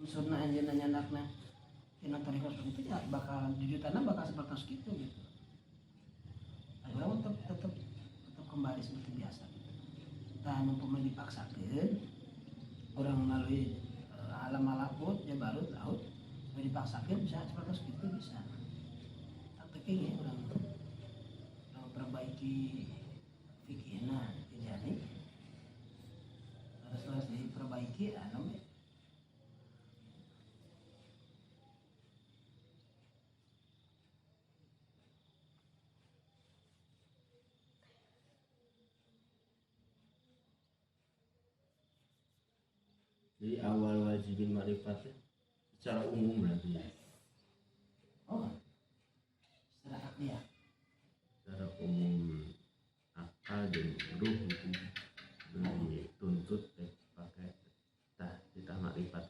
unsurna anjeunna nyandakna tina tarekat itu ya bakal jujutana bakal seperti itu gitu. Orang tetap kembali seperti biasa. Dan umpama dipaksakan orang melalui alam malakut ya baru laut dipaksakan bisa seperti itu bisa. Tapi kayaknya orang perbaiki fikihna jadi harus diperbaiki anu. Jadi awal wajibin ma'rifatnya secara umum berarti ya? Oh, secara akliah. Secara umum akal dan ruh itu dituntut pakai tah ma'rifat.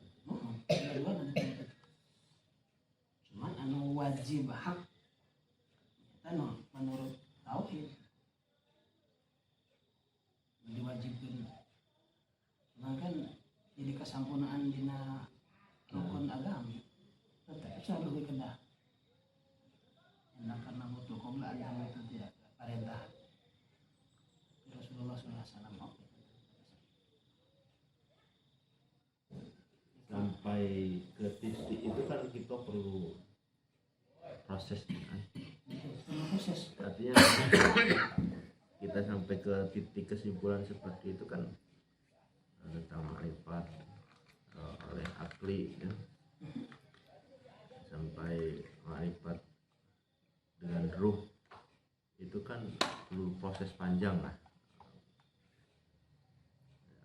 Dua-dua nanti. Cuman anu wajib hak kita menurut tauhid diwajibkan. Cuman kan jadi kesempurnaan dina rukun agama tetap selalu lebih kedah karena butuh qobla agama itu tidak perintah Rasulullah SAW sampai ke titik itu kan kita perlu proses kan? Proses artinya kita sampai ke titik kesimpulan seperti itu kan tentang ma'rifat oleh akli ya. Sampai ma'rifat dengan ruh itu kan perlu proses panjang lah.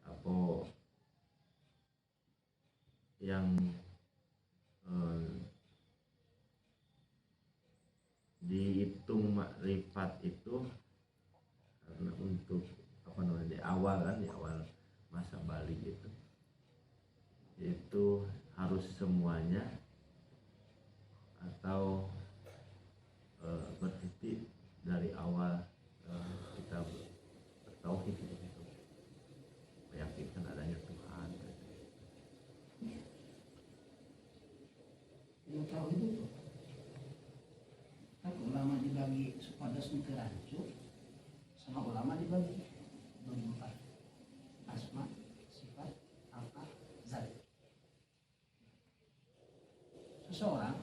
Apa yang dihitung ma'rifat itu karena untuk apa namanya di awal kan di awal masa balik itu harus semuanya atau bertitik dari awal kita bertauhid gitu, meyakinkan adanya Tuhan. ilmu tauhid itu kan ulama dibagi supados teu rancu sama ulama dibagi 24 asma, sifat, apa, zat. Seseorang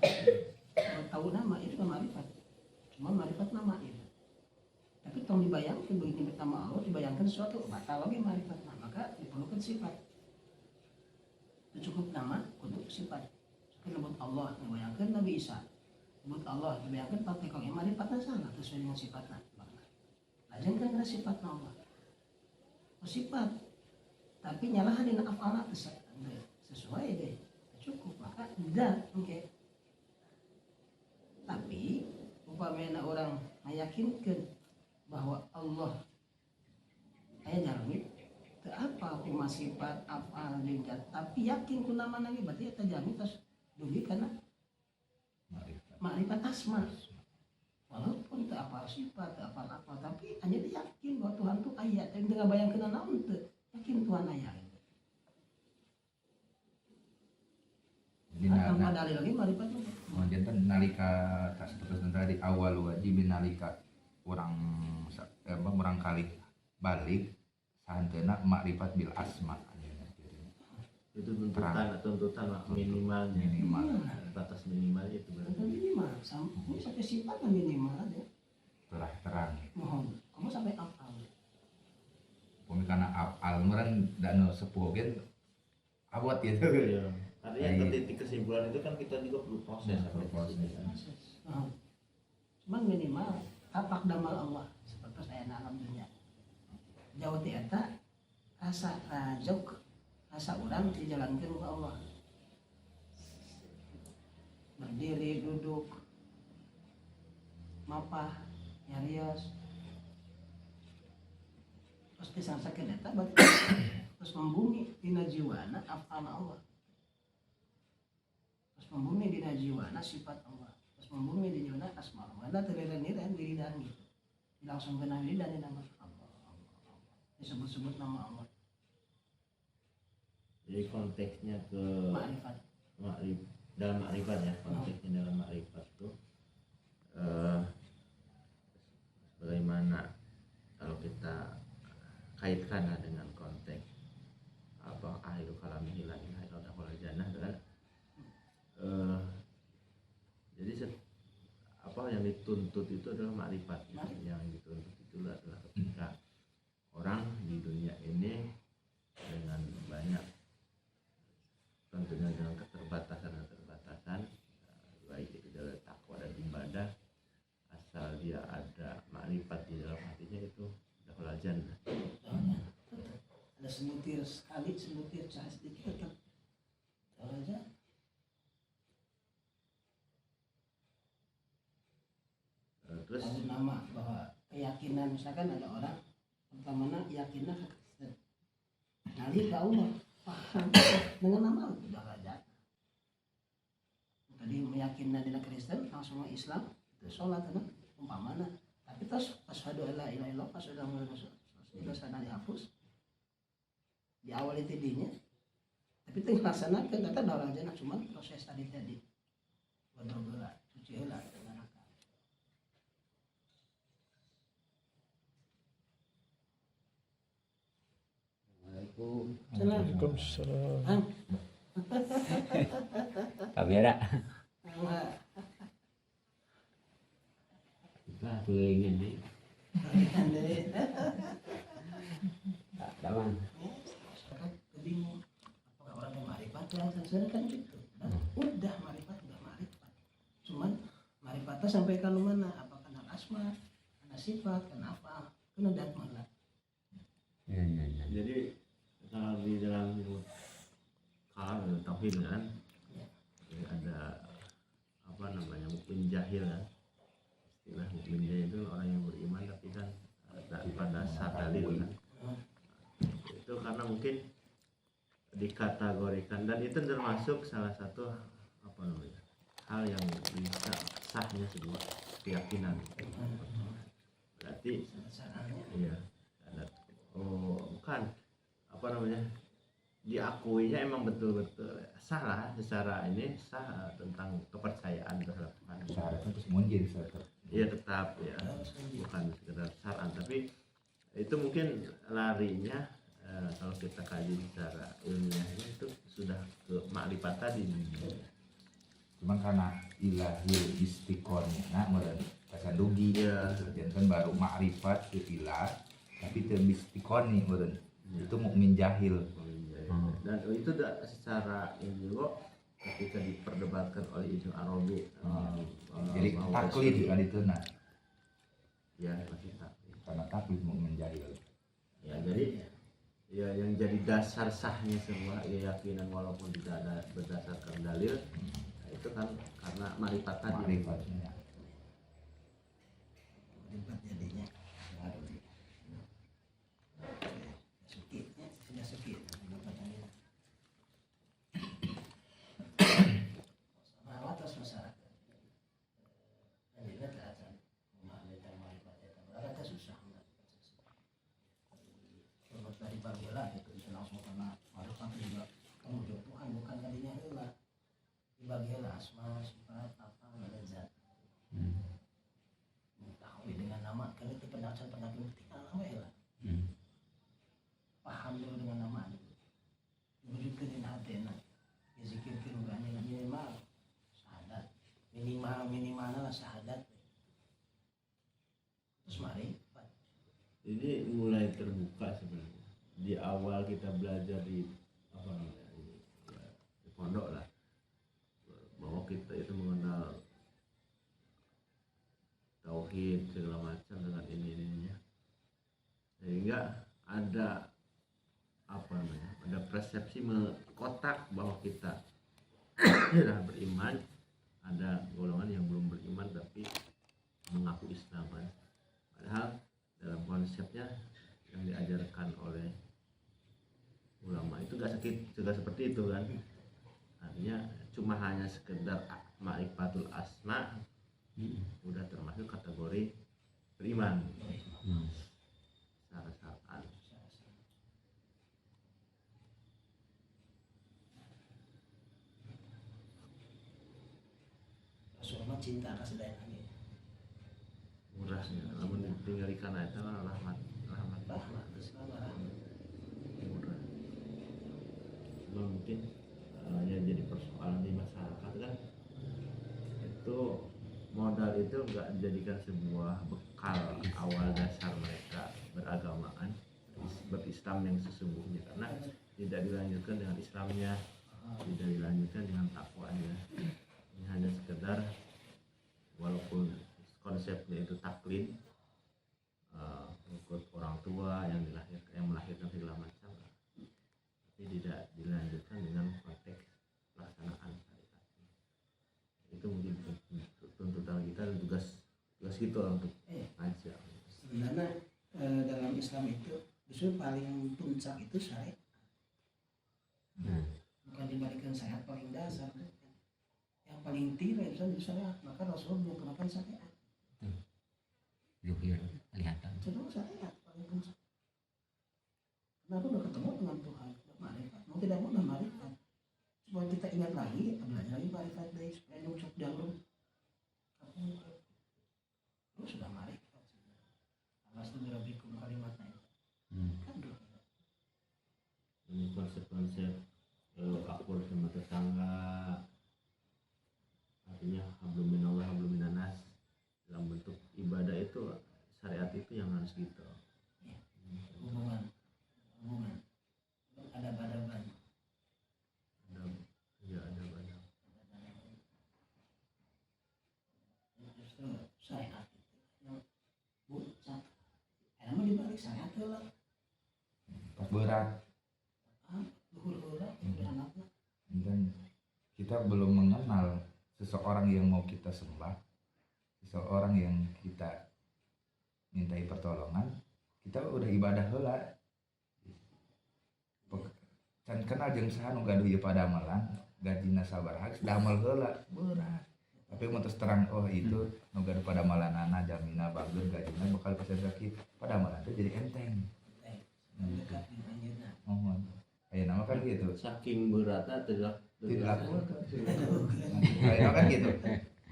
kalau tahu nama itu kan ma'rifat. Cuma ma'rifat nama itu. Tapi tong dibayangkan begini nama Allah dibayangkan sesuatu batal lagi ma'rifat. Nah, maka diperlukan sifat. Itu cukup nama untuk sifat. Sebut Allah dibayangkan Nabi Isa. Sebut Allah dibayangkan pakai kau yang ma'rifatnya salah sesuai dengan sifatnya. Lajeng kan ada sifat Allah. Sifat tapi nyalahan dina af'ala sesuai deh cukup maka tidak oke. Tapi upamana orang meyakinkan bahwa Allah aya jalmi teu apa kumaha sifat af'al jeung zat tapi yakin ku nama nabi berarti eta jalmi tos dugi kana ma'rifat asma walaupun teu apal sifat teu apal apa tapi hanya dia yakin bahwa Tuhan itu aya teu teu ngabayangkeun naon teu yakin Tuhan aya gitu. Tanpa dalil lagi ma'rifat mah. Jantan nalika tak seperti tadi awal wajib nalika orang kali balik sahanteuna ma'rifat bil asma. Itu tuntutan minimal batas minimal itu berarti Minimal sampai sifat minimal aja. Terang. Mohon kamu sampai apal. Pemikana apal meureun danu sepuh gen awat gitu. ya. Artinya ke titik kesimpulan itu kan kita juga perlu proses. Cuman minimal tapak damal Allah seperti saya alam dunia. Jauh ti eta asa rajok asa urang dijalankan ke Allah. Berdiri, duduk, mapah, nyarios. Terus disangsakeun eta berarti terus membumi dina jiwana af'al Allah. Terus membumi dina jiwana sifat Allah. Terus membumi dina jiwana asma Allah. Ada terlihat diri dan gitu. Langsung kena diri dan nama Allah. Disebut-sebut nama Allah. Jadi konteksnya ke Ma'rifat. dalam makrifat ya, konteksnya dalam makrifat itu eh, bagaimana kalau kita kaitkan dengan konteks apa akhiru kalamihi la ilaha illallah wal jannah kan. Jadi apa yang dituntut itu adalah makrifat. Yang dituntut itu adalah ketika orang di dunia ini dengan banyak tentunya dengan keterbatasan baik itu dalam takwa dan ibadah, asal dia ada makrifat di dalam hatinya itu dakhalal jannah. Ada sebutir sekali, sebutir cahaya sedikit tetap aja. Terus Ada nama bahwa keyakinan, misalkan ada orang pertama yakinnya ke Kristen, nali ke Allah, paham dengan nama itu udah aja. Tadi meyakinkan dengan Kristen langsung ke Islam itu sholat kan umpamana, tapi terus asyhadu alla ilaha illallah asyhadu anna rasulullah itu sana dihapus di awal itu dinya, tapi itu laksanakan kata dah aja cuma proses tadi berdoa suci heula dengan akal. Waalaikumsalam. Pak Biara. kita pengen nih Taman. Bingung apakah orang yang marifat yang sebenarnya kan gitu. Udah marifat udah marifat, cuman marifatnya sampai ke mana, apa karena asma, karena sifat, kenapa kena dat mana. Ya. jadi kalau di dalam ilmu kalam tauhid kan jadi ada apa namanya mukmin jahil kan, istilah mukmin jahil itu orang yang beriman tapi kan tanpa dasar dalil kan. Itu karena mungkin dikategorikan dan itu termasuk salah satu apa namanya hal yang bisa sahnya sebuah keyakinan. Berarti iya bukan apa namanya diakuinya emang betul-betul salah secara ini sah tentang kepercayaan terhadap Tuhan. Syaratnya terus muncul satu. Iya tetap ya bukan sekedar saran tapi itu mungkin larinya kalau kita kaji secara ilmiahnya itu sudah ke makrifat tadi. Cuman karena ilahil istiqomah meureun kasandugi Iya. jantan baru makrifat ke ilah tapi teu istiqoni meureun. Itu mukmin jahil. Dan itu secara ini kok ketika diperdebatkan oleh Ibnu Arabi Jadi taklid kan itu nah. ya pasti taklid. Karena taklid mukmin jahil. Ya jadi ya yang jadi dasar sahnya sebuah keyakinan walaupun tidak ada berdasarkan dalil itu kan karena marifat tadi. Makrifatnya. Marifat jadinya sudah sakit atas masyarakat jadi akan memahami marifat itu berarti susah kalau tadi panggilan itu bisa langsung karena marifat juga kamu juga Tuhan bukan tadinya heula dibagi heula asma sifat apa zat mengetahui dengan nama kan itu pendapat ketika nama heula paham dulu dengan nama itu wujudkan di hatena ya zikir kiruganya minimal syahadat minimalnya syahadat terus marifat Ini mulai terbuka sebenarnya di awal kita belajar di apa namanya ini ya, di pondok lah bahwa kita itu mengenal tauhid segala macam dengan ininya sehingga ada apa namanya ada persepsi kotak bahwa kita sudah beriman, ada golongan yang belum beriman tapi mengaku Islam kan. Padahal dalam konsepnya yang diajarkan oleh ulama itu gak seperti itu kan. Artinya cuma hanya sekedar ma'rifatul asma udah termasuk kategori beriman. Syarat-syaratan. Rasul mah cinta ka sadayana ge. murahnya namun tinggal ikan itu rahmat Rahmat selama murah. Cuma mungkin yang jadi persoalan di masyarakat kan itu modal itu nggak dijadikan sebuah bekal awal dasar mereka beragamaan berislam yang sesungguhnya, karena tidak dilanjutkan dengan Islamnya, tidak dilanjutkan dengan takwanya. Ini hanya sekedar walaupun konsepnya itu taklid, ikut orang tua yang melahirkan segala macam, tapi tidak dilanjutkan dengan konteks pelaksanaan syariatnya. Itu mungkin tuntutan kita dan tugas kita untuk ngajak. sebenarnya dalam Islam itu justru paling puncak itu syariat, bukan dibandingkan syariat paling dasar. Yang paling tinggi itu syariat, maka Rasul menggunakan syariat. Zuhir kelihatan. Cenderung syariat paling puncak. Kenapa udah ketemu dengan Tuhan, udah marifat, mau tidak mau udah marifat. Supaya kita ingat lagi, belajar lagi marifat deh, supaya nyucuk jalur. Lu sudah marifat. Alas tu birabikum kalimatnya. Kan dulu. Ini konsep-konsep akur sama tetangga, artinya hablum minallah hablum minanas, dalam bentuk ibadah itu syariat itu yang harus gitu. Hubungan ada badaban. Ada banyak. Justru syariat itu yang puncak. Emang dibalik syariat lah. Pas berat Luhur lah itu anaknya. dan kita belum mengenal seseorang yang mau kita sembah, seseorang yang kita mintai pertolongan, kita udah ibadah heula. Can kenal jeung saha nu gaduh ieu padamelan, gajina sabaraha damel heula berat. Tapi mau terus terang oh itu nu gaduh padamelanana jamina bageun gajina bakal pesen sakit padamelan teh jadi enteng. Dekat dengan anjeunna. Mohon. Aya nama kan gitu. Saking beratnya tidak Ayo kan gitu.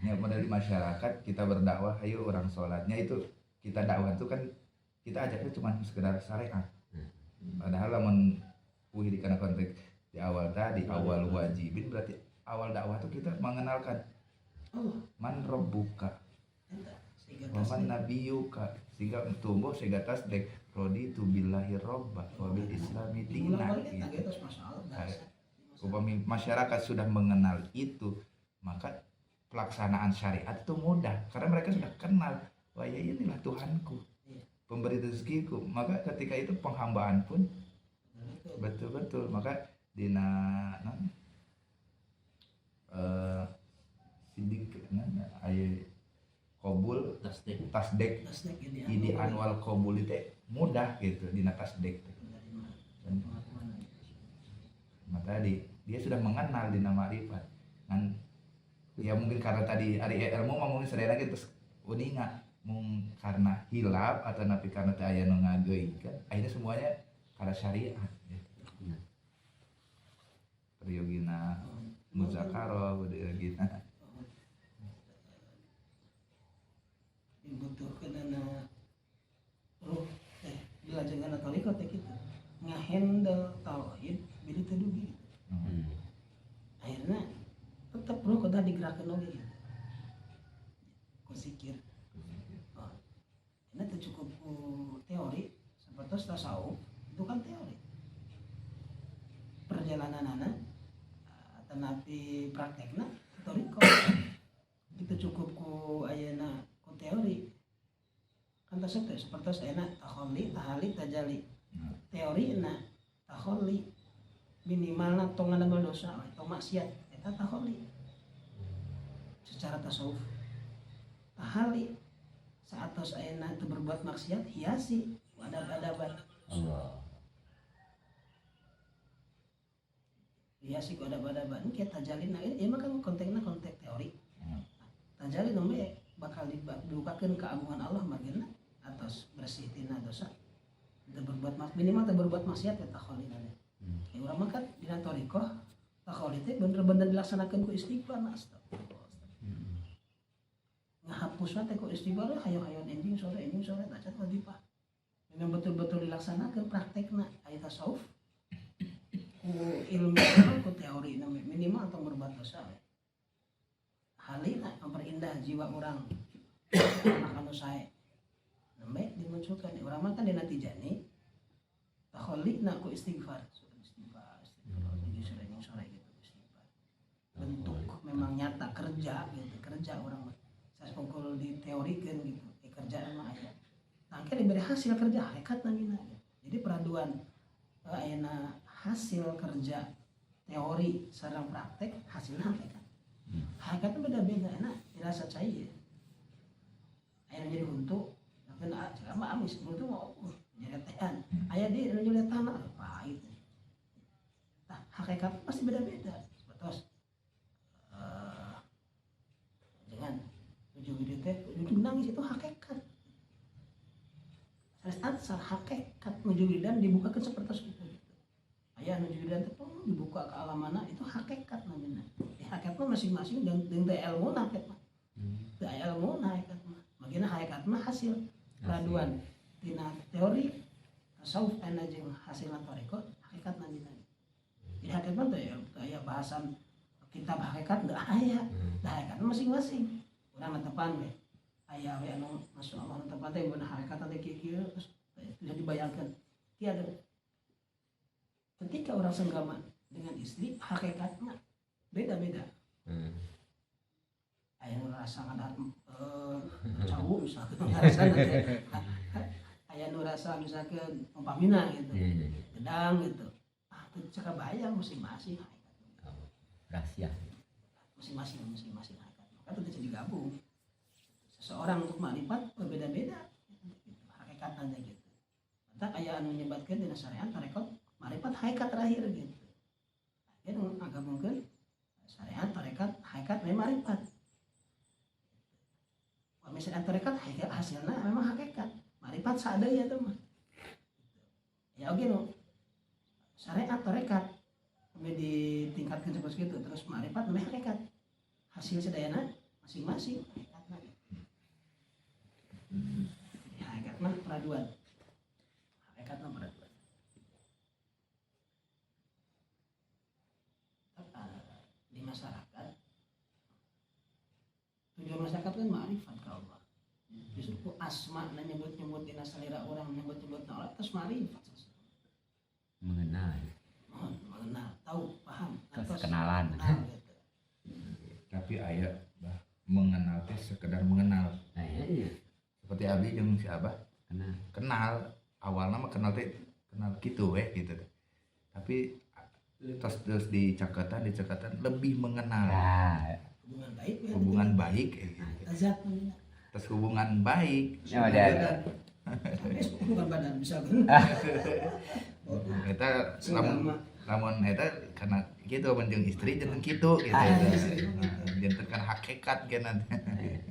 Ya modal di masyarakat kita berdakwah, ayo orang sholatnya itu kita dakwah itu kan kita ajaknya cuma sekedar syariat. Padahal lamun di kana konteks di awal tadi awal wajibin berarti awal dakwah itu kita mengenalkan man rabbuka wa man nabiyuka sehingga tumbuh sehingga tasdek rodi tu billahi robba wa bil islami dinan gitu. Upami masyarakat sudah mengenal itu, maka pelaksanaan syariat itu mudah karena mereka sudah kenal, wah ya inilah Tuhanku, pemberi rezekiku. Maka ketika itu penghambaan pun betul-betul. Maka dina sidik aya qabul tasdek idi anwal qabul itu mudah gitu dina tasdek. Maka dia sudah mengenal dina ma'rifat. Kan ya mungkin karena tadi ari ilmu ngomongin sadayana gitu uninga mung karena hilaf atau napi karena teu aya nu ngageuykeun akhirnya semuanya karena syariat gitu. Periyogina muzakarah budegina dibutuhkeun ana ruh dilajengan tarekat teh kitu ngahandle tauhid bila teu dugi. Akhirnya tetap perlu kudu digerakkeun oge gitu. Ku zikir. Ini teu cukup ku teori, sapertos tasawuf itu kan teori. Perjalananana atau napi praktekna teori kok. Itu cukup ku ayeuna ku teori. Kan tasawuf teh sapertos ayeuna takhalli, tahali, tajali. Teorina takhalli minimalna tong ngadamel dosa atau maksiat eta takhalli secara tasawuf. Tahali saatos ayeuna teu berbuat maksiat hiasi adab-adaban. Hiasi ku adab-adaban kita jalin ieu mah kan konteksna konteks teori. Tajalin mah bakal dibukakeun keagungan Allah margina atos bersih tina dosa. Teu berbuat minimal teu berbuat maksiat eta takhalina. Ya urang mah kan dina thariqah takholi teh bener-bener dilaksanakeun ku istighfar astagfirullah. ngahapus teh ku istighfar hayo-hayon enjing sore tak cat wadipah. Memang betul-betul dilaksanakan praktekna aya tasawuf ku ilmu ku teori minimal atau berbuat dosa we. Halina memperindah jiwa orang anak anu sae nembe dimunculkan urang mah kan dina tijani takhallikna ku istighfar jadi sore gitu istighfar bentuk memang nyata kerja gitu kerja orang mah saspungkul diteorikeun gitu kerja mah aya tangke diberi hasil kerja hakikat namina jadi peraduan ayeuna hasil kerja teori sareng praktek hasilna hakikat beda-beda enak dirasa cair aya jadi untuk tapi mah amis itu mau nyeretean aya di jadi tanah pahit nah hakikat pasti beda-beda terus jangan ujung itu teh ujung nangis itu hakikat asal hakikat ujung dan dibukakan seperti itu aya nuju dan teh dibuka ke alam mana itu hakikat namanya hakikat mah masing-masing dan ilmu hakikat mah teu aya ilmu hakikat mah magina hakikat mah hasil peraduan tina teori tasawuf ana jeung hasilna tarekat hakikat namanya jadi hakikat mah teu aya bahasan kitab hakikat teu aya da hakikat masing-masing urang netepan we aya we anu masyaallah netepan teh beunah hakikat teh kieu terus sudah dibayangkan kieu ada ketika orang senggama dengan istri hakikatnya beda-beda. Ayah nurasa ada cowok misalkan nurasa ayah nurasa misalkan umpamina gitu, gedang gitu. Itu cara bayang masing-masing hakikat. Rahasia. Masing-masing hakikat. Maka itu jadi gabung. Seseorang untuk makrifat berbeda-beda hakikatnya gitu. Entah ayah anu nyebatkeun dina syariat tarekat makrifat hakikat terakhir gitu. Dia agak mungkin syariat tarekat hakikat memang makrifat. Misalnya tarekat hakikat hasilnya memang hakikat. Makrifat sadaya tuh mah. Ya oke no. Syariat tarekat sampai ditingkatkan seperti itu terus makrifat memang hakikat. Hasil sadayana masing-masing hakikatna. Ya, hakikat mah peraduan. Hakikat mah peraduan. Di masyarakat tujuan masyarakat kan ma'rifat ka Allah justru asma na nyebut-nyebut dina salira orang nyebut-nyebut na Allah terus ma'rifat Mengenal. tahu paham Kenalan. gitu. Tapi aya bah mengenal teh sekedar mengenal Nah, iya. seperti abi jeung si abah Kenal. kenal awalnya mah kenal teh kenal gitu gitu tapi terus di cekatan lebih mengenal Ya. hubungan baik gitu. azab namanya Terus hubungan baik Ya ada. hubungan badan misalkan kita lamun eta karena gitu menjeng istri jeung kitu gitu jeung tekan hakikat ge nanti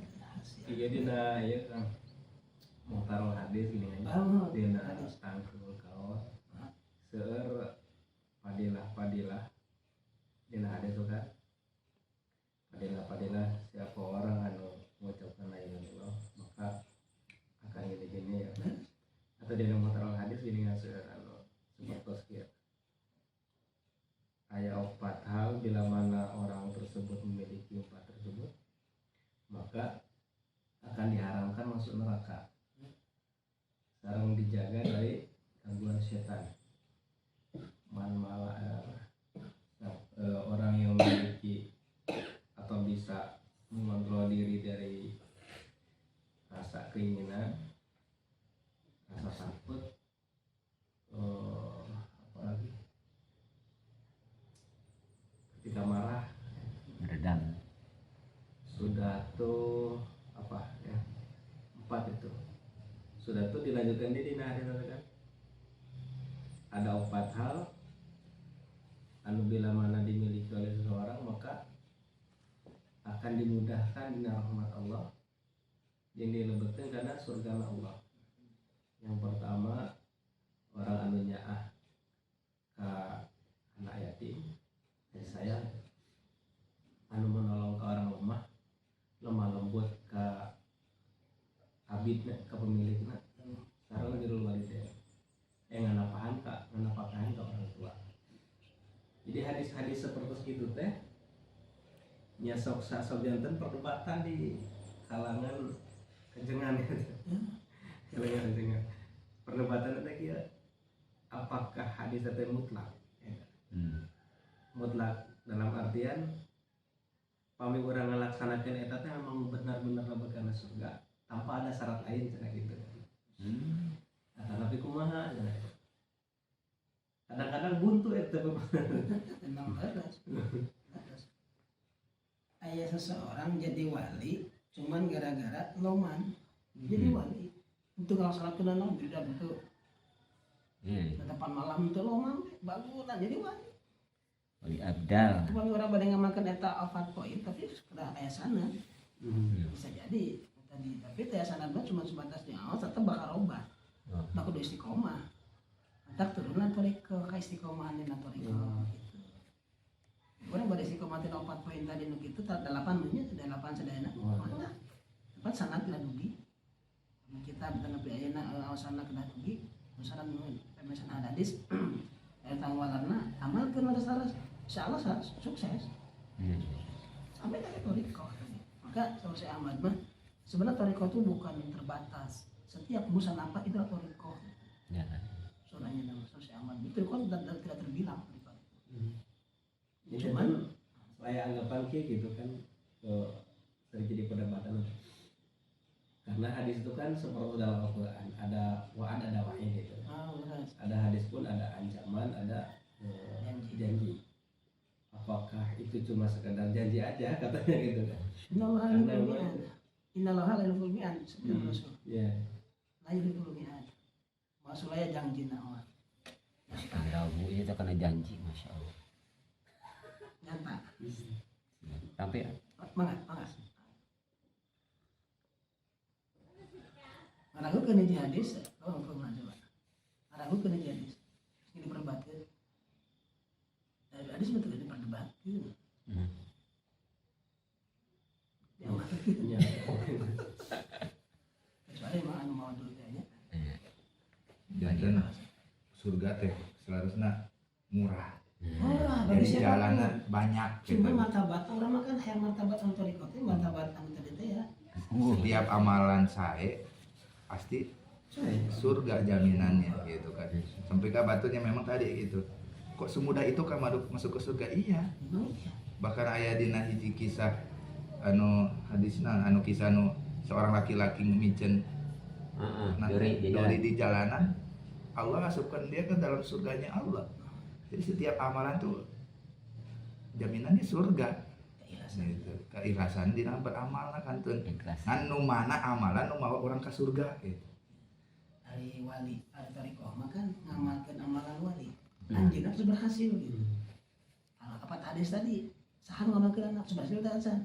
Iya dina ieu kan muhtarul hadis gini dina tangkul kaos seueur padilah dina hadis itu kan padilah siapa orang anu mengucapkan la ilaha illallah maka akan gini ya atau dina muhtarul hadis gini kan seueur anu sepertos kieu aya 4 hal bila mana orang tersebut memiliki 4 tersebut maka akan diharamkan masuk neraka sareng dijaga dari gangguan setan orang yang memiliki atau bisa mengontrol diri dari rasa keinginan rasa takut apalagi ketika marah Meredam. sudah tuh apa ya 4 itu sudah tuh dilanjutkan di hari kan ada 4 hal anu bila mana dimiliki oleh seseorang maka akan dimudahkan di rahmat Allah yang dilebetkan karena surga Allah. Yang pertama orang anu nyaah ke anak yatim saya anu menolong ke orang lemah lembut ke nya sok janten perdebatan di kalangan kencengan kalangan kencengan perdebatan teh kieu apakah hadis teh mutlak mutlak dalam artian pami urang ngalaksanakeun eta teh memang benar-benar lebet kana surga tanpa ada syarat lain cenah gitu. Nah, tapi kumaha cenah. Kadang-kadang buntu eta memang beres. Aya seseorang jadi wali cuman gara-gara loman jadi wali untuk ngelaksanakeun naon beda betul tetepan malam itu loman bagulan jadi wali wali abdal. cuma orang pada ngamakan eta alfat poin tapi sekedar aya sana bisa jadi tadi tapi teh sanadna cuma sebatas nyawa tetep bakal robah tak kudu istiqomah antak turunan toriko ka istiqomahan dina toriko gitu orang pada istiqomah tina 4 poin tadi nu kitu 8 nya 8 sadayana mana tempat sanad kena dugi kita bukan nepi ayeuna awasana kena dugi misalkan pemesan hadis eta walarna amalkeun ada salah insyaallah sukses sampai dari toriko maka kalau saya Ahmad mah sebenarnya toriko itu bukan terbatas setiap musanafah itu toriko Ya. soalnya nama saya Ahmad itu kan tidak terbilang cuman saya anggapan kayak gitu kan terjadi perdebatan karena hadis itu kan seperti dalam Al-Quran ada wa'ad ada wa'id gitu ada hadis pun ada ancaman ada janji apakah itu cuma sekedar janji aja katanya gitu kan Innallaha la yuhibbul mi'an sebelum Rasul ya la yuhibbul mi'an maksudnya janji naon Rabu itu kena janji, masya Allah. nyata Sampai mangga ngaragukeun hiji hadis coba ngaragukeun hiji hadis ini diperdebatkeun dari hadis betul diperdebatkeun ya kecuali mah anu mau dulu kayaknya jantan surga teh seharusnya murah murah jadi bagi siapa jalanan banyak cuma gitu. martabat orang makan hayang martabat anu toriko teh martabat anu tadi teh ya Setiap amalan saya pasti surga jaminannya gitu kan. Sampai ke batunya memang tadi gitu. Kok semudah itu kan masuk ke surga? Iya. Bahkan aya dina hiji kisah anu hadisna anu kisah anu seorang laki-laki ngimicen dori di jalanan, Allah masukkan dia ke dalam surganya Allah. Jadi setiap amalan tuh jaminannya surga. Gitu. Keikhlasan dina beramal kan tuh. Ngan nu mana amalan nu mawa orang ke surga gitu. Ari wali, ari tarikoh makan ngamalkeun amalan wali. Anjeunna terus berhasil gitu. Kalau apa hadis tadi, saha ngamalkeun anak berhasil teh acan.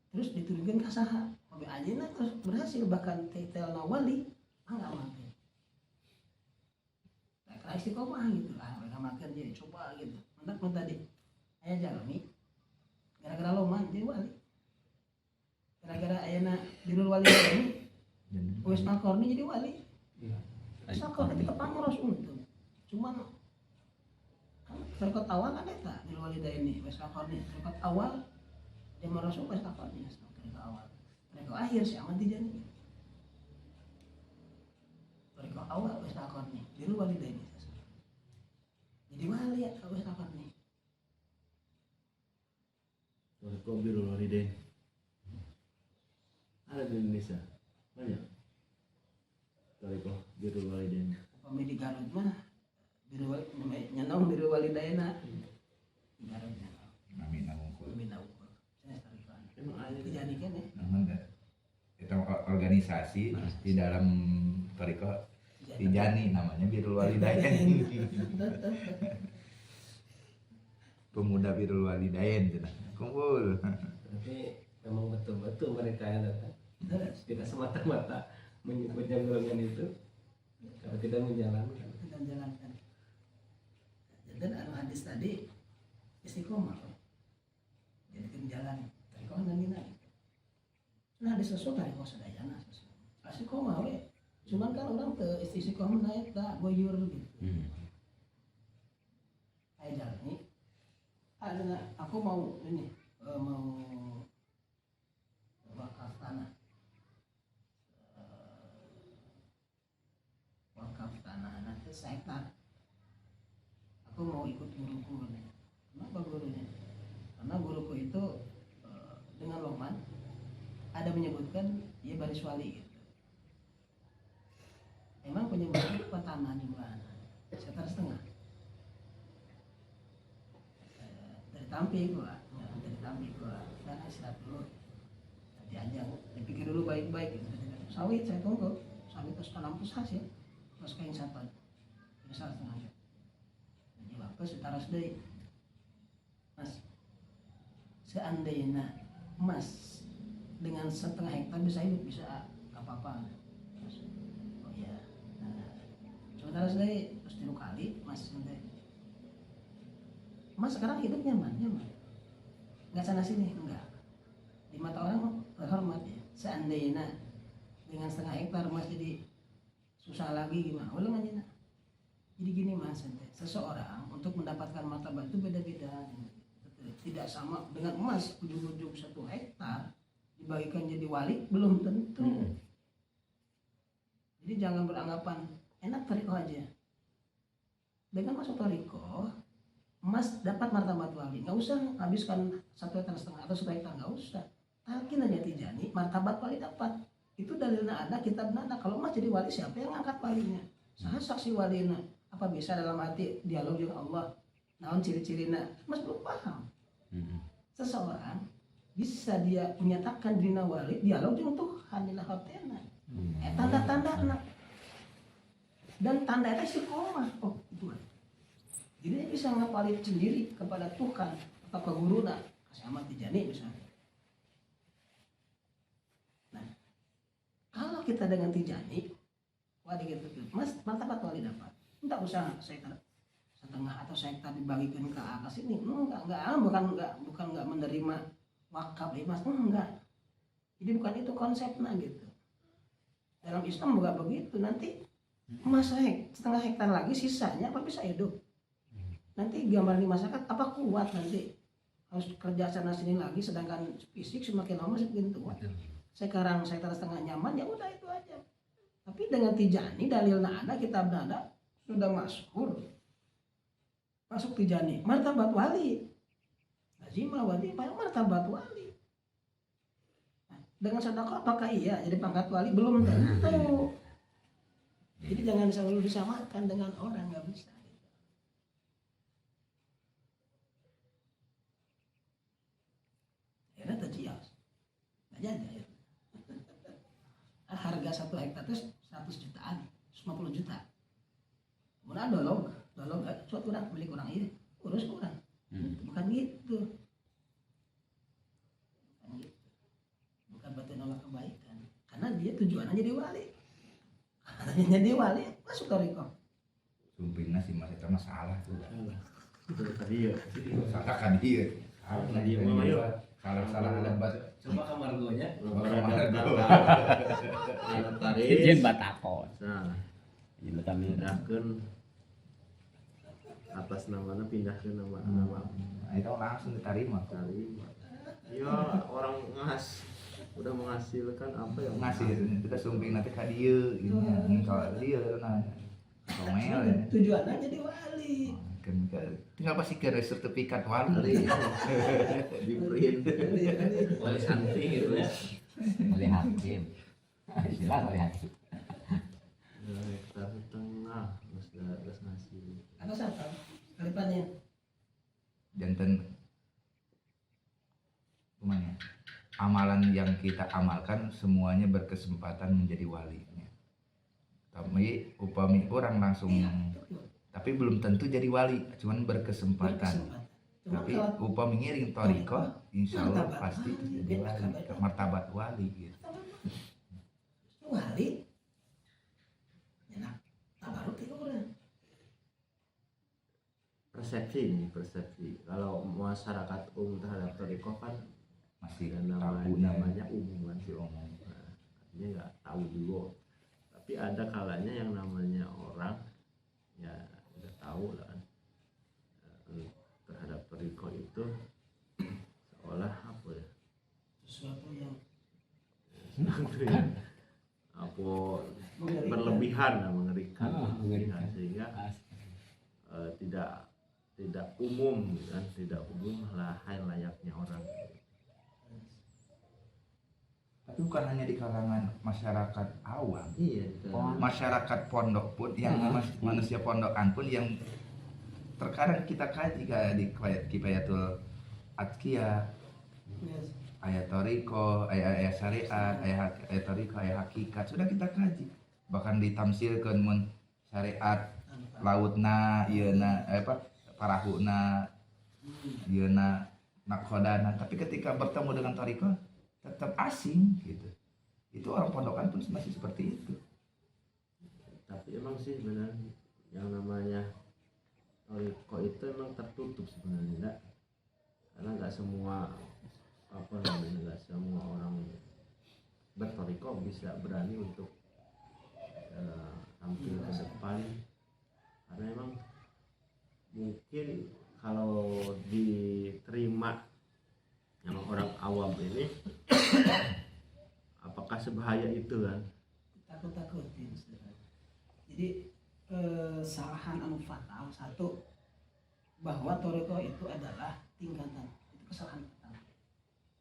Terus diturunkeun ka saha? Obe anjeunna terus berhasil bahkan titelna wali ngamalkeun. Nah, istiqomah gitu lah, ngamalkeun jadi coba gitu. Mantap tadi. Aya jalmi gara-gara loman jadi wali. Gara-gara ayeuna birul wali ini wis makorni jadi wali. Sakor ketika pamor Rasul itu. Cuman kan rekat awal kan eta birul wali ini wis makorni. Rekat awal zaman Rasul wis makorni rekat awal. Rekat akhir si aman dijani. Rekat awal wis makorni birul wali ini. Jadi wali ya wis makorni. Toriko birrul walidain ada di Indonesia banyak. Toriko birrul walidain Pami di Garut mah birul wali nyanong birul walidaina. Di Garut nyanong. Amin amin. Minta ukur. Saya tarikan. emang ada Dijadikan ya. Namun itu organisasi di dalam toriko dijani namanya birrul walidain. Pemuda birrul walidain cenah. Kumpul. tapi memang betul-betul mereka yang datang Terus tidak semata-mata menyebutnya golongan itu kalau tidak menjalankan. kita jalankan. Dan anu hadis tadi istiqomah. Jadi jalan. Tarikoh ngamina. Nah hadis Rasul tarikoh sadayana. Istiqomah we. Cuman kan orang teu istiqomah naik da goyur gitu. Aya jalmi. Ada aku mau ini mau sehektar. Aku mau ikut guruku. Kenapa gurunya? Karena guruku itu dengan Lokman ada menyebutkan dia baris wali gitu. Emang penyebabnya itu tanah jumlah sekitar setengah. Dari Tampi gua, dan istirahat dulu. Nanti aja, dipikir dulu baik-baik gitu. Sawit saya tunggu, sawit terus tanam pusat ya, terus kain sapan, besar setengah. Jadi waktu setara sedih, Mas. Seandainya Mas dengan setengah hektar bisa hidup, bisa nggak apa-apa. Terus, oh iya, sementara saya terus 3 kali Mas nanti. Mas sekarang hidup nyaman, nggak sana sini, enggak. Di mata orang terhormat ya. Seandainya dengan setengah hektar Mas jadi susah lagi gimana? Ulang aja nak. Jadi gini Mas, seseorang untuk mendapatkan martabat itu beda-beda. Tidak sama dengan emas ujung-ujung 1 hektar dibagikan jadi wali belum tentu. Jadi jangan beranggapan enak tariko aja. Dengan masuk tariko, emas dapat martabat wali, nggak usah habiskan 1,5 hektar atau 1 hektar, nggak usah. Takin aja tijani, martabat wali dapat. Itu dalilnya ada, kitabnya ada. Kalau emas jadi wali, siapa yang angkat walinya? Saya saksi walina. Apa bisa dalam hati dialog dengan Allah? Naon ciri-cirina? Mas belum paham. Seseorang bisa dia menyatakan dirinya wali, dialog dengan Tuhan di lahotena. Tanda-tanda anak. Dan tanda itu istiqomah. Oh, itu kan. Jadi dia bisa ngapalin sendiri kepada Tuhan atau ke guruna. Kasih amat Tijani misalnya. Nah, kalau kita dengan Tijani, wali gitu, Mas, martabat wali dapat. Tidak usah saya setengah atau sektor dibagikan ke atas ini, bukan nggak menerima wakaf Mas, enggak. Jadi bukan itu konsepnya gitu. Dalam Islam bukan begitu. Nanti emas setengah hektar lagi sisanya apa bisa hidup? Nanti gambar di masyarakat apa kuat nanti harus kerja sana sini lagi, sedangkan fisik semakin lama semakin tua. Sekarang sektor setengah nyaman, ya udah itu aja. Tapi dengan Tijani dalilnya ada, kitabnya ada, sudah masuk Tijani, martabat wali. Lazimah wali, martabat wali. Nah, dengan sedekah apakah iya jadi pangkat wali? Belum tentu. Jadi jangan selalu disamakan dengan orang, nggak bisa. Akhirnya terjias, nggak jadi. Harga 1 hektar itu 100 jutaan, 150 juta. Kemudian dolog suatu orang milik orang ini urus orang, bukan gitu, bukan berarti nolak kebaikan, karena dia tujuannya jadi wali, jadi wali masuk tariko. Sumpingnya sih masih masalah tuh. Itu tadi ya. Salah kan dia. Tadi mama yuk. Salah lebat. Coba kamar gonya. Izin batakon. Nah, Izin kami pindahkan atas namanya, pindah ke nama. Nah, itu langsung diterima. Ya orang udah menghasilkan apa yang Ngasih kita sumping nanti ke dia ini kalau dia nah komel ya. Tujuannya jadi wali. Kan tinggal pasti ke sertifikat wali. di print wali santi gitu ya. oleh hakim. Istilah oleh hakim. 2,5 hektar terus ngasih. Atau siapa? Kalipannya. Jantan gimana? Amalan yang kita amalkan semuanya berkesempatan menjadi wali. Tapi upami orang langsung, tapi belum tentu jadi wali, cuman berkesempatan. Tapi upami ngiring toriko, insya Allah pasti jadi wali, martabat wali gitu. Wali, enak, tabaruk itu orang. Persepsi. Kalau masyarakat umum terhadap toriko kan Masih dan namanya umum, masih umum. Nah, artinya nggak tahu dulu. Tapi ada kalanya yang namanya orang ya udah tahu lah kan, terhadap toriko itu seolah apa ya, Sesuatu yang apa berlebihan lah, mengerikan. Sehingga sehingga tidak umum kan, tidak umum lah layaknya orang. Tapi bukan hanya di kalangan masyarakat awam, Iya, masyarakat pondok pun, yang manusia pondokan pun yang terkadang kita kaji kayak di Kifayatul Atqiya, ayat toriko, ayat syariat, ayat toriko, ayat hakikat sudah kita kaji, bahkan ditamsilkan mun syariat lautna, yeuna parahuna, yeuna nakodana, tapi ketika bertemu dengan toriko tetap asing gitu. Itu orang pondokan pun masih seperti itu. Tapi emang sih benar yang namanya toriko itu emang tertutup sebenarnya, enggak? Karena nggak semua nggak semua orang bertoriko bisa berani untuk tampil ke depan, karena emang mungkin kalau diterima yang orang awam ini apakah sebahaya itu kan? Takut-takutin. Jadi kesalahan anu fatal satu, bahwa toriko itu adalah tingkatan, itu kesalahan pertama.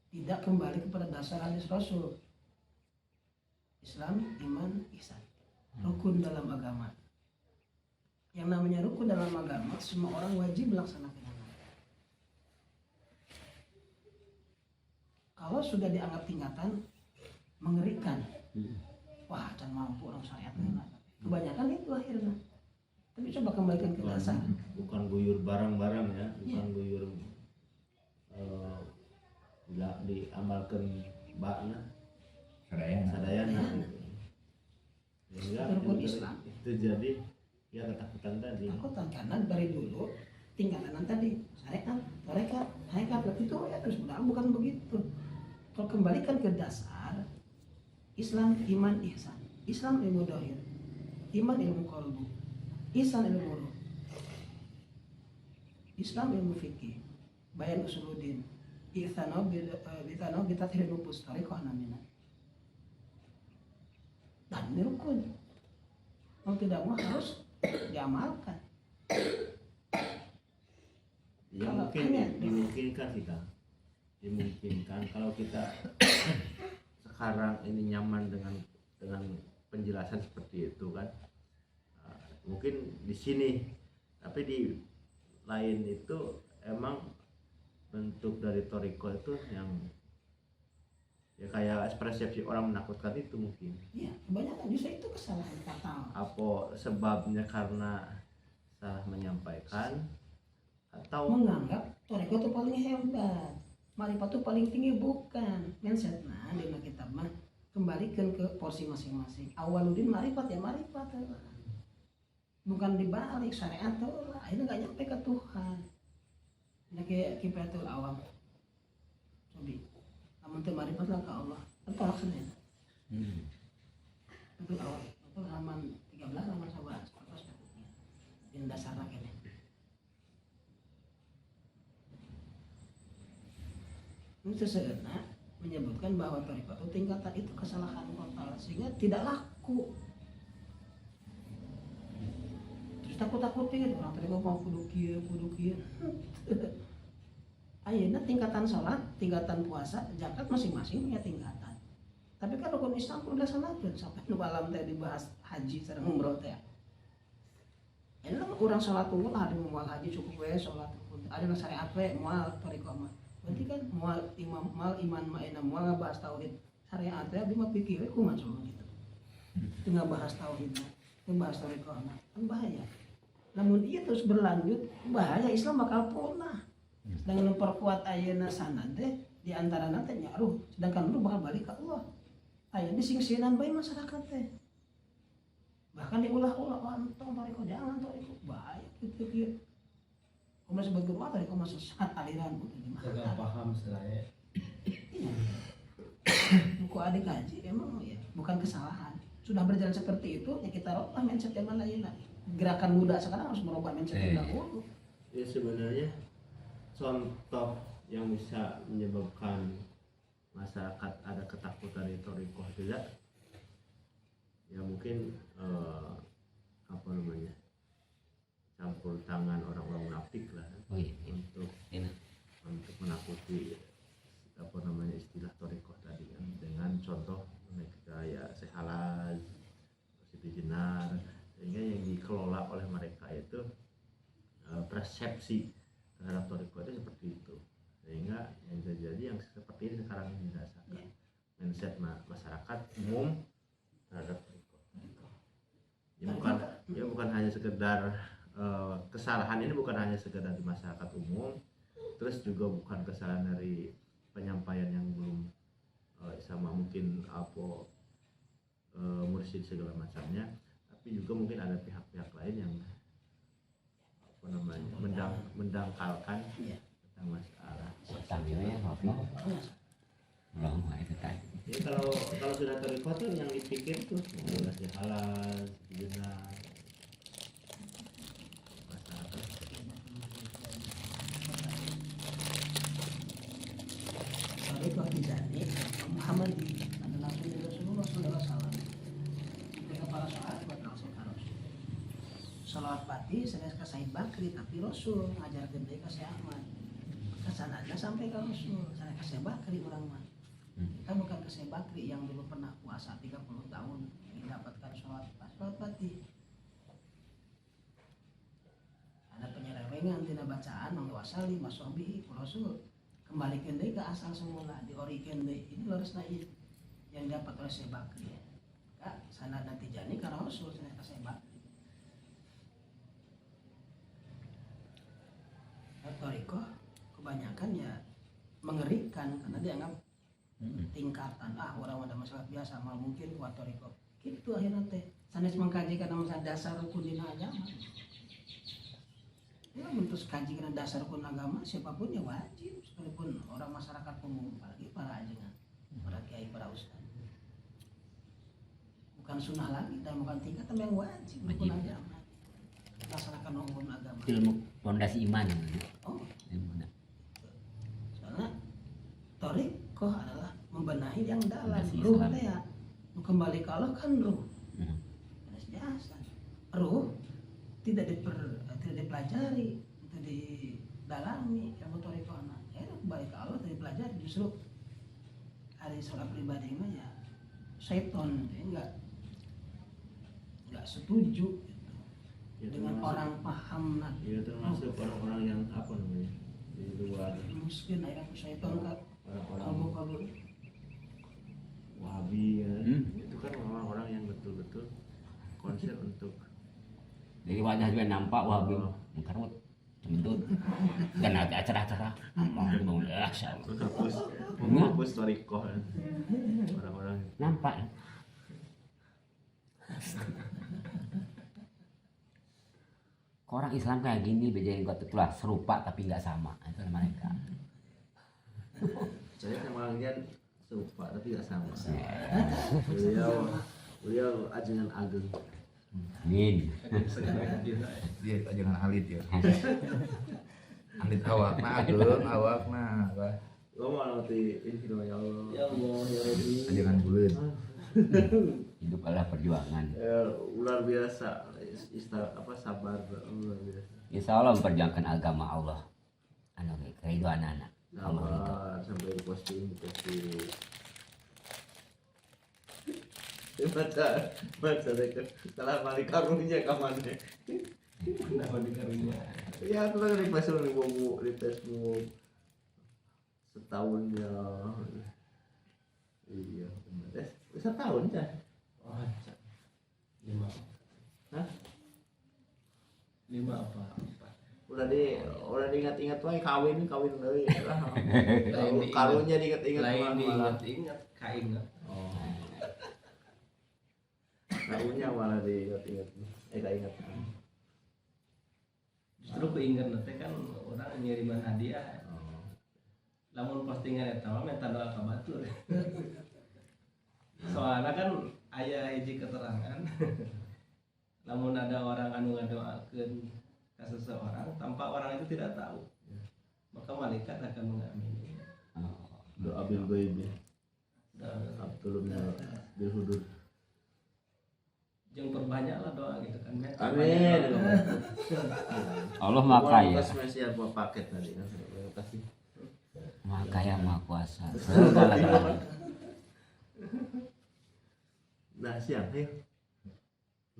Tidak kembali kepada dasar hadis Rasul, Islam, iman, ihsan, rukun dalam agama. Yang namanya rukun dalam agama, semua orang wajib melaksanakan. Kalau sudah dianggap tingkatan, mengerikan. Wah, dan mampu orang syariat. Kebanyakan itu akhirnya. Tapi coba kembalikan ke dasar. Bukan guyur barang-barang ya, bukan guyur diamalkan bakna sadayana gitu. Sehingga Rukun Islam itu jadi ya ketakutan tadi. Takutan karena dari dulu tingkatan tadi syariat, mereka hakikat itu ya terus bukan begitu. Kalau kembalikan ke dasar Islam, iman, ihsan. Islam ilmu dohir, iman ilmu qalbu, ihsan ilmu ruh. Islam ilmu fikih, bayan usuluddin, ihsanu bitathhir nufus, tariqah namina. Dan ini rukun. Mau tidak mau harus diamalkan. Ya mungkin dimungkinkan sih Kang. Dimungkinkan kalau kita sekarang ini nyaman dengan penjelasan seperti itu kan, mungkin di sini, tapi di lain itu emang bentuk dari toriko itu yang ya kayak persepsi orang menakutkan itu mungkin. Iya, kebanyakan justru itu kesalahan fatal. Apa sebabnya? Karena salah menyampaikan atau menganggap toriko itu paling hebat, marifat itu paling tinggi. Bukan mindset. Nah, di kitab mah kembalikan ke porsi masing-masing. Awaludin marifat ya marifat, bukan dibalik syariat tuh lah. Akhirnya nggak nyampe ke Tuhan. Nah, kayak kifayatul awam. Cobi, namun teu marifat lah ke Allah. Apa maksudnya? Itu awam. Itu halaman 13, halaman 11. Terus yang dasar rakyatnya. Seseorang menyebutkan bahwa toriko itu tingkatan itu kesalahan total sehingga tidak laku. Terus takut-takutin orang toriko mau kudu kieu. Ayeuna tingkatan sholat, tingkatan puasa, zakat masing-masing punya tingkatan. Tapi kan rukun Islam udah dilaksanakeun sampai nu malam teh dibahas haji sareng umroh teh. Ini orang sholat unggul ada mual haji cukup we sholat ada syariat we mual toriko mah. Berarti kan mual iman ma'ina mual ngebahas tauhid syariat ya bima pikir kumaha sama gitu. Tinggal bahas tauhid, bahas toriko kan bahaya. Namun dia terus berlanjut bahaya, Islam bakal punah. Dengan memperkuat ayeuna sanad teh di antara nanti nyaruh, sedangkan lu bakal balik ke Allah. Aya disingsinan bae masyarakat teh. Bahkan diulah-ulah antong toriko jangan toriko bahaya gitu. Kamu sebut guru apa? Kamu sesat aliran gitu gimana? Gak paham saya. Iya. Buku adik kaji emang ya bukan kesalahan. Sudah berjalan seperti itu ya kita rubah mindset yang mana ya. Gerakan muda sekarang harus merubah mindset yang dahulu. Ya sebenarnya contoh yang bisa menyebabkan masyarakat ada ketakutan di torikoh tidak, ya mungkin apa namanya, campur tangan orang-orang munafik lah Oh iya. untuk Enak. menakuti apa namanya istilah torikoh tadi kan, dengan contoh mereka ya sehalal, Siti Jenar, sehingga yang dikelola oleh mereka itu persepsi terhadap torikoh itu seperti itu, sehingga yang terjadi yang seperti ini sekarang ini dirasakan mindset masyarakat umum terhadap torikoh. Ya bukan hanya sekedar kesalahan ini bukan hanya sekedar di masyarakat umum, terus juga bukan kesalahan dari penyampaian yang belum sama mungkin apa mursyid segala macamnya, tapi juga mungkin ada pihak-pihak lain yang apa namanya mendangkalkan tentang masalah. Pertamanya Hafiz. Belum itu tadi. Jadi kalau sudah torikoh tuh yang dipikir tuh masih halal, jenar masyarakat. Torikoh Tijani Muhammad adalah sunnah Rasulullah SAW. Ketika para sahabat buat langsung ke Rasul. Salawat pati saya ke Said Bakri, tapi Rasul ngajarkan dia ke Syekh Ahmad. Kesananya sampai ke Rasul, saya ke Syekh Bakri orang mah. Kita bukan ke Syekh Bakri yang dulu pernah puasa 30 tahun mendapatkan salawat pati. Ada penyelewengan tidak bacaan wasali maswabihi Rasul. Kembalikan deh ke asal semula, diorikan deh ini lurus naik yang dapat oleh Syekh Bakri. Kak, sana dan Tijani karena Rasul saya ke Syekh Bakri. Torikoh kebanyakan ya mengerikan karena dianggap tingkatan orang ada masalah biasa mal mungkin kuat torikoh gitu akhirnya teh sanes mengkaji karena masalah dasar rukun dina agama ya bentuk kaji karena dasar rukun agama siapapun ya wajib sekalipun orang masyarakat umum apalagi para ajengan para kiai para ustaz bukan sunnah lagi dan bukan tingkat tapi yang wajib rukun agama laksanakan hukum agama Ilmu fondasi iman. oh Ilmu. soalnya torikoh adalah membenahi yang dalam Fondasi ruh Islam. teh ya kembali ke Allah kan ruh biasa ruh tidak dipelajari tidak didalami ilmu torikoh ya kembali ke Allah tidak dipelajari justru hari seorang pribadi mah ya syaitan ya nggak setuju gitu. Ya, Dengan orang paham nanti ya termasuk orang-orang yang apa namanya di luar miskin akhirnya syaitan kan orang-orang kabur Wahabi ya. Itu kan orang-orang yang betul-betul konsen untuk Jadi wajah juga nampak wah karena itu dan ada acara-acara apa bangun menghapus torikoh ya. Orang-orang nampak. Orang Islam kayak gini bejain kau itulah serupa tapi nggak sama itu mereka. saya sama Angian serupa tapi nggak sama. Ya. Beliau ajengan ageng. Amin. Dia jangan alit ya. Alit awak nah ageung awak nah apa. Lo mau nanti ini dong ya Allah. Ya Allah ya Rabbi. Jangan buleun. Hidup adalah perjuangan. Luar biasa sabar luar biasa. Insya Allah memperjuangkan agama Allah. Anu keriduan anak. Allah itu. Sabar sampai diposting. Baca mereka salah balik karungnya kamarnya. Kenapa dikarunya? Ya itu kan di Facebook setahun ya. Iya benar. Setahun ya. Oh, 5. Hah? 5 apa? 4. Udah diingat-ingat wae kawin deui. Karunya diingat-ingat Lain malah. diingat-ingat, kaingat. Oh. Karunya malah diingat-ingat. Ingat. Justru keinget nanti kan orang ngiriman hadiah. Oh. Lamun postingan eta mah minta doa ka batur. Soalnya kan aya hiji keterangan. Lamun ada orang anu ngadoakeun ka seseorang tanpa orang itu tidak tahu, maka malaikat akan mengamini. Doa bil ghaib. Abdul bil hudur. jeung perbanyaklah doa gitu kan. Amin. Allah Maha Kaya. Terus masih apa paket tadi kan? Terima kasih. Maha Kaya Maha Kuasa. Segala-galanya. Nah, siang ayo.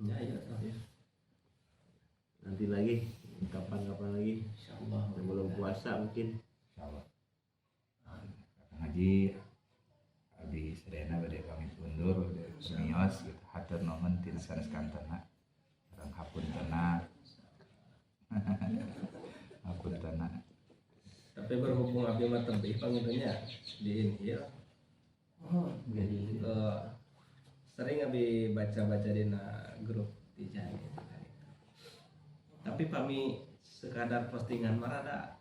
Ya ya. Nanti lagi kapan-kapan lagi Insyaallah. sebelum puasa mungkin. Insyaallah. Ngaji abdi sedena bade pamit undur semios gitu. Hatur nuhun ti sanes kantena. Sareng hapuntenna. Hapuntenna. Tapi berhubung abdi mah tebih pangitunnya di Inhil. Sering abdi baca-baca dina grup di Jahe. Tapi kami sekadar postingan mah ada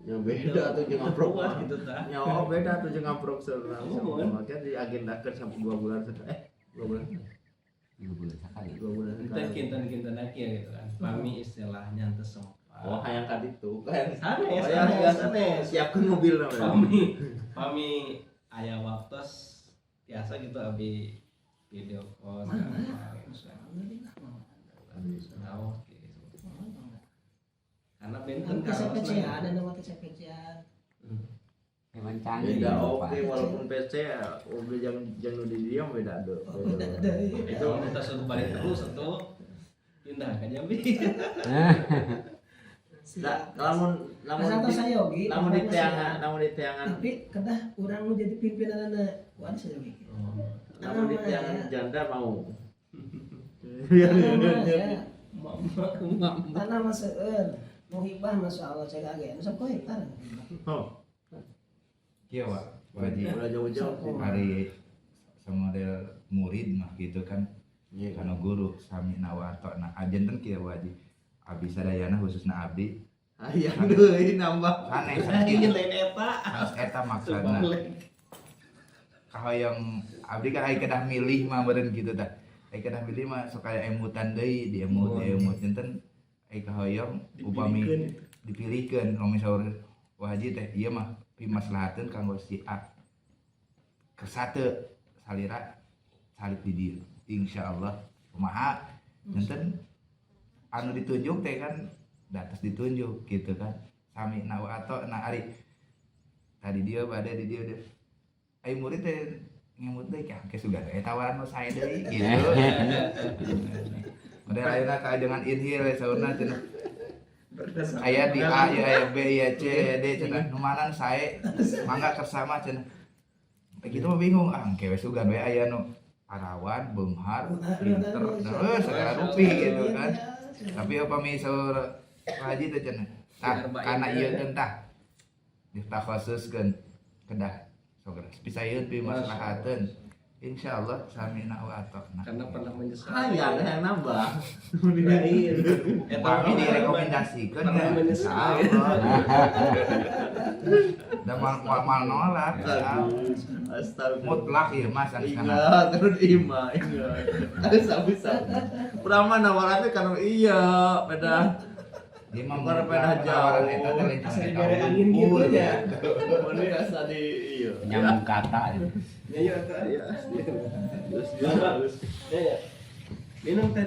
Ya beda tuh jeung amprok Puas gitu tah. nyawa beda tuh jeung amprok seurang. Oh, kan? Makanya diagendakeun sampai 2 bulan sekali. 2 bulan. 2 bulan sekali. 2 bulan Kita sekali. kinten-kinten lagi ya gitu kan. Kami istilahnya teu sempat. Oh, hayang ka ditu. Hayang Sanes. siapkeun mobil namanya. Kami aya waktos biasa gitu abdi video call sama tahu gitu. Karena benten TCPC ada nama TCPC. Hewan canggih. Beda Pak. oke walaupun PC ya oke jangan di diam beda do. Itu kita suruh balik terus atau pindah ke Jambi. Lamun Asal saya Yogi. lamun di teangan Tapi kedah orang nu jadi pimpinan anak. Waduh saya Yogi. lamun di teangan janda mau. Tanah mah seueur. Mau hibah masya Allah cek age. Nu sok hibah. Oh, Kieu wajib udah jauh-jauh. hari samodel murid mah gitu kan. Iya Kana guru sami nawato nah ajenten kieu wajib. Abdi sadayana khususna abdi Hayang deui nambah. sanes Ini lain eta. sanes eta maksudna kahoyong abdi kan aya kedah milih mah beureun kitu tah. Aya kedah milih mah sok aya emutan deui diemut enten aya kahoyong upami dipilihkeun lamun misalnya wajib teh ieu mah pimaslahateun kanggo si A. Kesate salira salib di dieu. Insyaallah kumaha enten anu ditunjuk teh kan datos ditunjuk gitu kan sami nawa atau na ari tadi dia bade di dia deh ai murid teh ngemut deui ka ke sugan tawaran mah sae deui gitu model ayeuna kaajengan inhil saurna cenah aya di A aya B aya C D cenah nu manan sae mangga kersama cenah gitu mah bingung engke we sugan we aya nu parawan beumhar pinter terus segala rupi gitu kan tapi upami saur haji teh cenah tah kana ieu tah ditakhasuskeun kedah sok pisayeun pi maslahateun insyaallah samina wa ata'na Karena pernah menyesal. Hayang yang nambah. kami direkomendasikeun Pernah ya menyesal. da mal nolak Astagfirullah. mutlak ieu mah sanes kana Ingat, terus ima, ingat. Ada sabu-sabu. Peraman nawarannya kan iya, pada dia mah Bukan mutlak pernah tawaran jauh. eta teh lain Asal sampai gara tahu angin gitu ya. mana rasa di iya. Nyambung kata. Ya ya. Iya. Terus. Ya ya. Minum teh.